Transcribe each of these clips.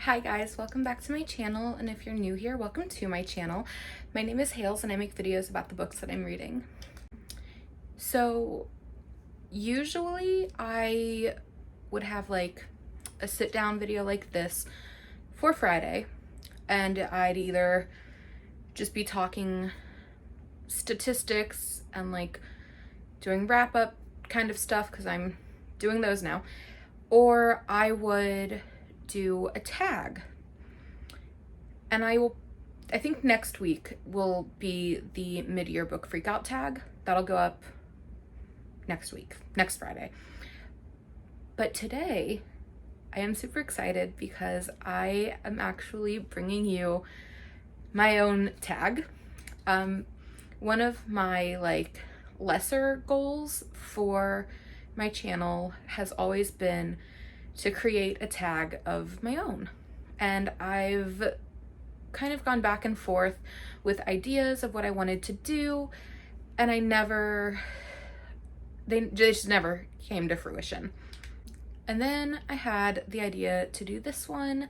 Hi guys, welcome back to my channel, and if you're new here, welcome to my channel. My name is Hales and I make videos about the books that I'm reading. So usually I would have like a sit down video like this for Friday, and I'd either just be talking statistics and like doing wrap up kind of stuff because I'm doing those now, or I would do a tag. And I think next week will be the mid-year book freakout tag. That'll go up next week, next Friday. But today I am super excited because I am actually bringing you my own tag. One of my like lesser goals for my channel has always been to create a tag of my own. And I've kind of gone back and forth with ideas of what I wanted to do, and they just never came to fruition. And then I had the idea to do this one.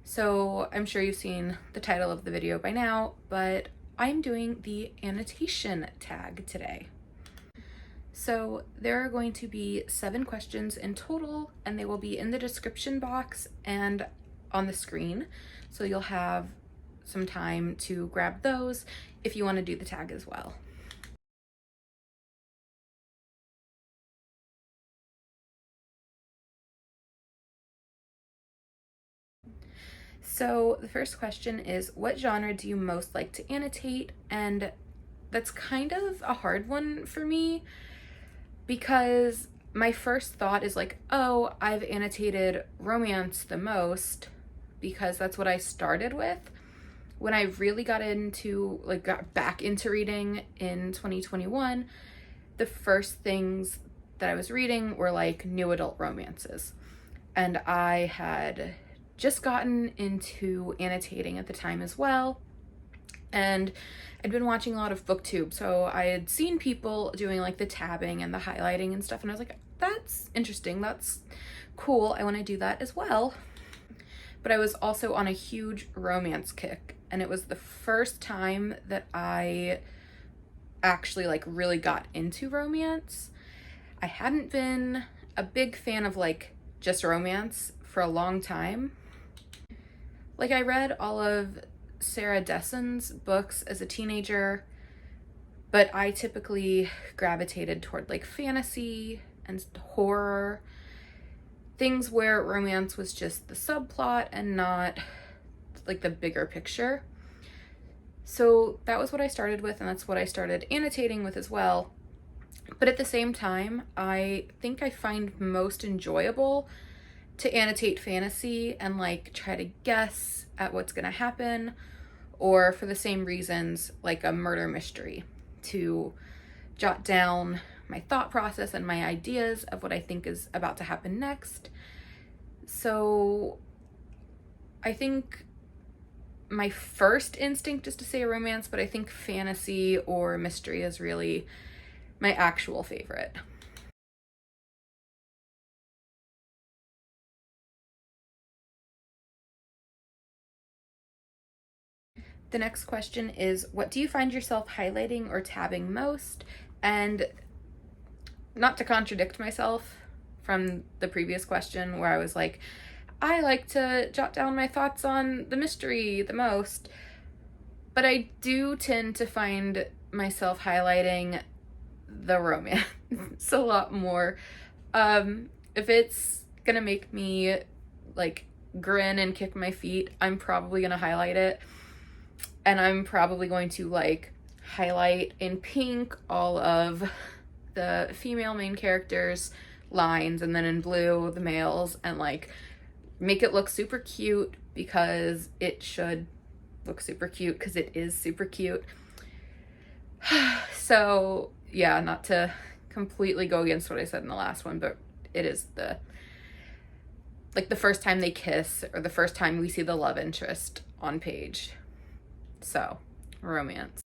So I'm sure you've seen the title of the video by now, but I'm doing the annotation tag today. So there are going to be 7 questions in total, and they will be in the description box and on the screen. So you'll have some time to grab those if you want to do the tag as well. So the first question is, what genre do you most like to annotate? And that's kind of a hard one for me because my first thought is like, oh, I've annotated romance the most because that's what I started with. When I really got back into reading in 2021, the first things that I was reading were like new adult romances. And I had just gotten into annotating at the time as well. And I'd been watching a lot of Booktube, so I had seen people doing like the tabbing and the highlighting and stuff, and I was like, that's interesting, that's cool, I want to do that as well. But I was also on a huge romance kick, and it was the first time that I actually like really got into romance. I hadn't been a big fan of like just romance for a long time. Like, I read all of Sarah Dessen's books as a teenager, but I typically gravitated toward like fantasy and horror, things where romance was just the subplot and not like the bigger picture. So that was what I started with, and that's what I started annotating with as well. But at the same time, I think I find most enjoyable to annotate fantasy and like try to guess at what's gonna happen, or for the same reasons, like a murder mystery, to jot down my thought process and my ideas of what I think is about to happen next. So I think my first instinct is to say romance, but I think fantasy or mystery is really my actual favorite. The next question is, what do you find yourself highlighting or tabbing most? And not to contradict myself from the previous question where I was like, I like to jot down my thoughts on the mystery the most, but I do tend to find myself highlighting the romance a lot more. If it's gonna make me like grin and kick my feet, I'm probably gonna highlight it. And I'm probably going to like highlight in pink all of the female main characters' lines, and then in blue the males, and like make it look super cute because it should look super cute because it is super cute. So yeah, not to completely go against what I said in the last one, but it is the first time they kiss or the first time we see the love interest on page. So, romance.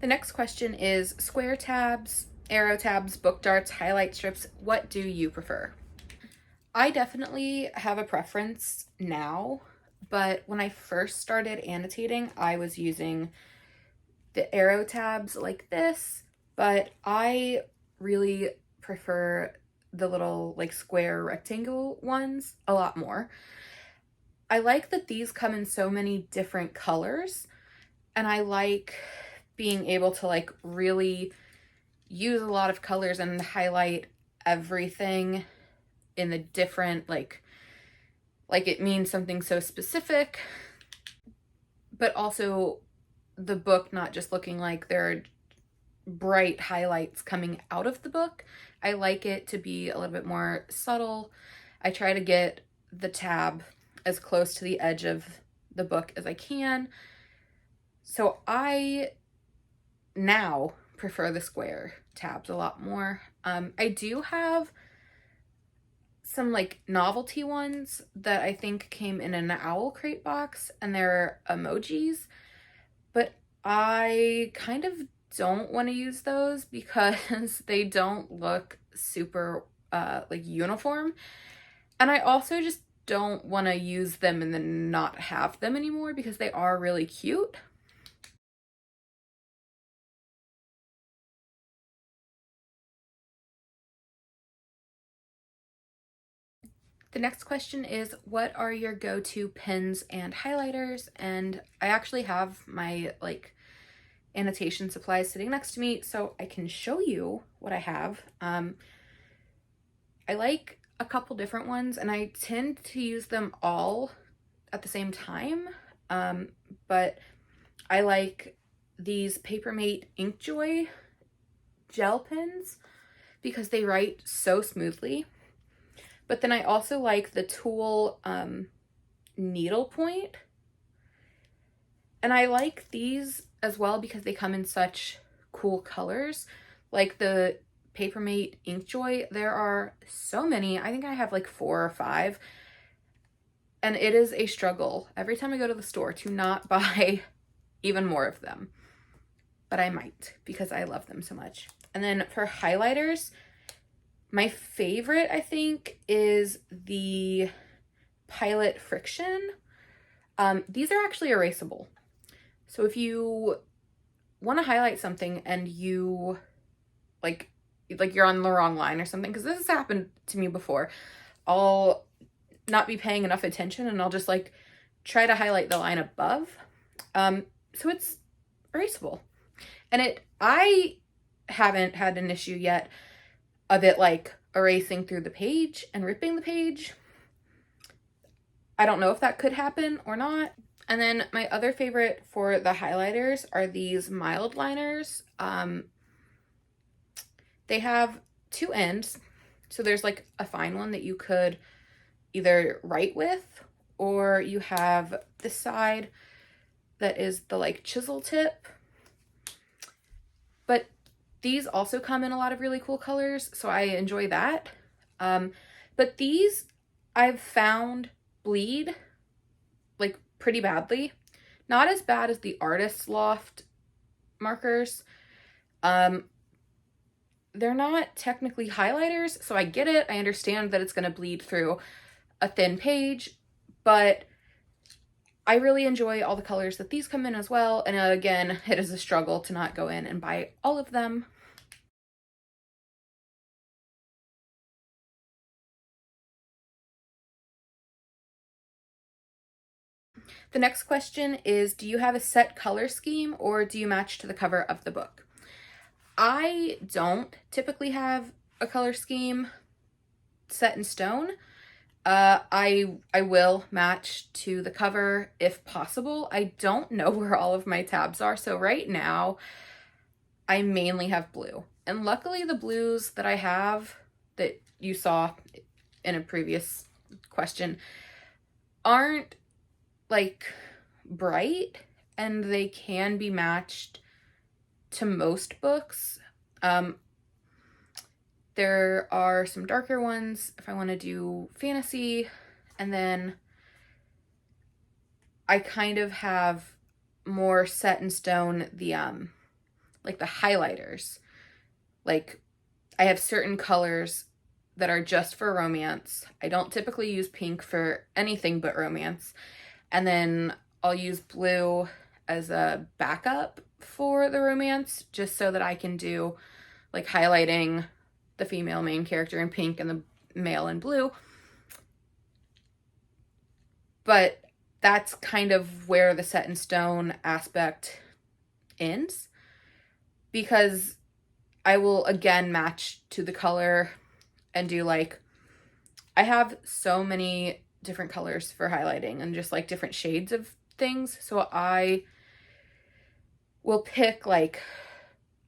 The next question is square tabs, arrow tabs, book darts, highlight strips. What do you prefer? I definitely have a preference now, but when I first started annotating, I was using the arrow tabs like this, but I really prefer the little like square rectangle ones a lot more. I like that these come in so many different colors, and I like being able to like really use a lot of colors and highlight everything in the different like it means something so specific, but also the book not just looking like there are bright highlights coming out of the book. I like it to be a little bit more subtle. I try to get the tab as close to the edge of the book as I can. So I now prefer the square tabs a lot more. I do have some like novelty ones that I think came in an owl crate box, and they're emojis, but I kind of don't want to use those because they don't look super like uniform, and I also just don't want to use them and then not have them anymore because they are really cute. The next question is, what are your go-to pens and highlighters? And I actually have my like annotation supplies sitting next to me, so I can show you what I have. I like a couple different ones, and I tend to use them all at the same time. But I like these Papermate Inkjoy gel pens because they write so smoothly. But then I also like the Tool needlepoint. And I like these as well because they come in such cool colors. Like the Papermate Inkjoy, there are so many. I think I have like 4 or 5. And it is a struggle every time I go to the store to not buy even more of them. But I might because I love them so much. And then for highlighters, my favorite, I think, is the Pilot Friction. These are actually erasable. So if you want to highlight something and you like you're on the wrong line or something, because this has happened to me before, I'll not be paying enough attention and I'll just like try to highlight the line above. So it's erasable. And I haven't had an issue yet of it like erasing through the page and ripping the page. I don't know if that could happen or not. And then my other favorite for the highlighters are these mild liners. They have 2 ends. So there's like a fine one that you could either write with, or you have this side that is the like chisel tip. But these also come in a lot of really cool colors, so I enjoy that. But these I've found bleed like pretty badly. Not as bad as the Artist's Loft markers. They're not technically highlighters, so I get it. I understand that it's going to bleed through a thin page, but I really enjoy all the colors that these come in as well. And again, it is a struggle to not go in and buy all of them. The next question is, do you have a set color scheme or do you match to the cover of the book? I don't typically have a color scheme set in stone. I will match to the cover if possible. I don't know where all of my tabs are, so right now I mainly have blue. And luckily the blues that I have that you saw in a previous question aren't like bright, and they can be matched to most books. There are some darker ones if I want to do fantasy, and then I kind of have more set in stone the like the highlighters. Like, I have certain colors that are just for romance. I don't typically use pink for anything but romance. And then I'll use blue as a backup for the romance, just so that I can do like highlighting the female main character in pink and the male in blue. But that's kind of where the set in stone aspect ends, because I will again match to the color and do like, I have so many different colors for highlighting and just like different shades of things. So I will pick like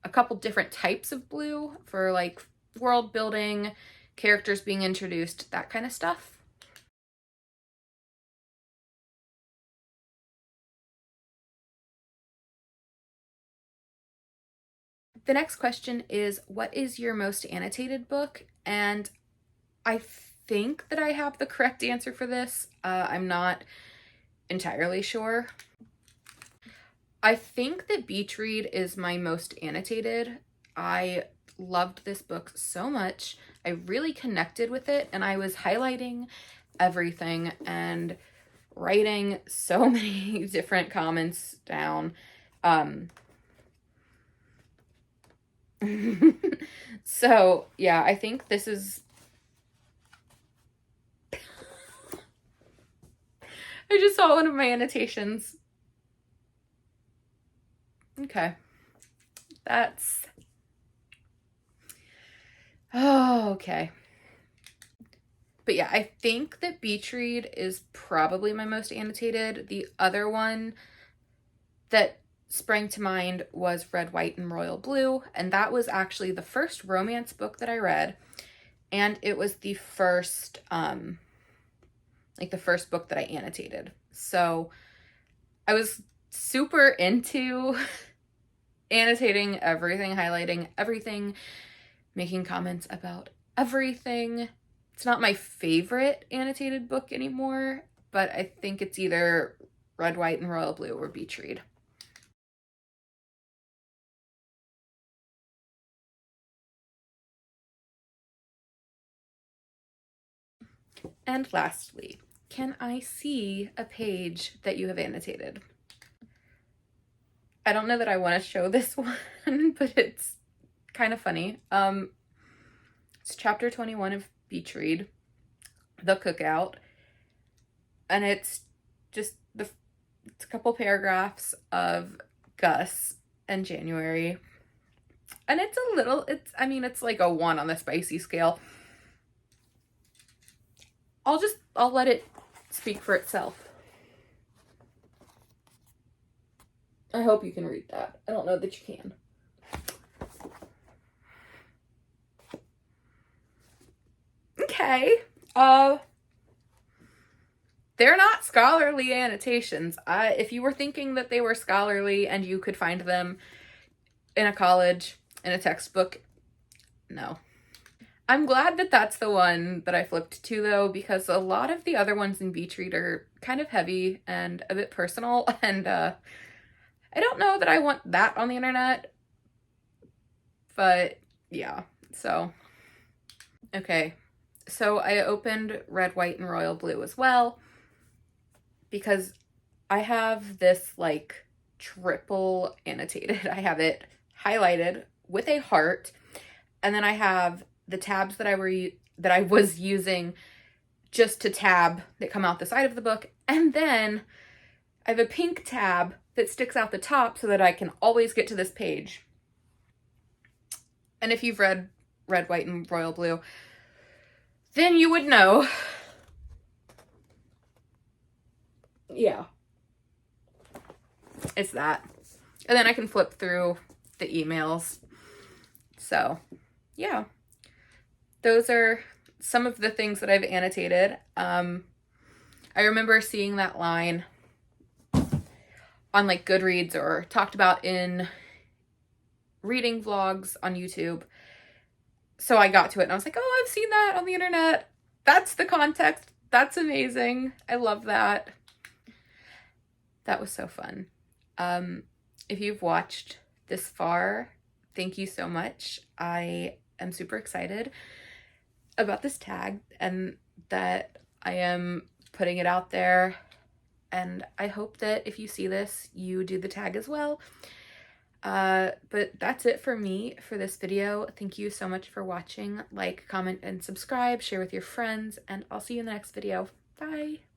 a couple different types of blue for like world building, characters being introduced, that kind of stuff. The next question is, what is your most annotated book? And I think that I have the correct answer for this. I'm not entirely sure. I think that Beach Read is my most annotated. I loved this book so much. I really connected with it, and I was highlighting everything and writing so many different comments down. So yeah, I think this is, I just saw one of my annotations. Okay. That's, oh, okay. But yeah, I think that Beach Read is probably my most annotated. The other one that sprang to mind was Red, White, and Royal Blue, and that was actually the first romance book that I read, and it was the first, like the first book that I annotated. So I was super into annotating everything, highlighting everything, making comments about everything. It's not my favorite annotated book anymore, but I think it's either Red, White, and Royal Blue or Beach Read. And lastly, can I see a page that you have annotated? I don't know that I want to show this one, but it's kind of funny. It's chapter 21 of Beach Read, The Cookout, and it's just it's a couple paragraphs of Gus and January, and it's a little, I mean, it's like a 1 on the spicy scale. I'll let it speak for itself. I hope you can read that. I don't know that you can. Okay. They're not scholarly annotations. If you were thinking that they were scholarly and you could find them in a college, in a textbook, no. I'm glad that that's the one that I flipped to, though, because a lot of the other ones in Beach Read are kind of heavy and a bit personal, and I don't know that I want that on the internet, but yeah, so. Okay, so I opened Red, White, and Royal Blue as well, because I have this like triple annotated. I have it highlighted with a heart, and then I have the tabs that I was using just to tab that come out the side of the book, and then I have a pink tab that sticks out the top so that I can always get to this page. And if you've read Red, White, and Royal Blue, then you would know. Yeah. It's that. And then I can flip through the emails. So, yeah. Those are some of the things that I've annotated. I remember seeing that line on like Goodreads or talked about in reading vlogs on YouTube. So I got to it and I was like, oh, I've seen that on the internet. That's the context. That's amazing. I love that. That was so fun. If you've watched this far, thank you so much. I am super excited about this tag and that I am putting it out there, and I hope that if you see this, you do the tag as well. But that's it for me for this video. Thank you so much for watching. Like, comment, and subscribe, share with your friends, and I'll see you in the next video. Bye!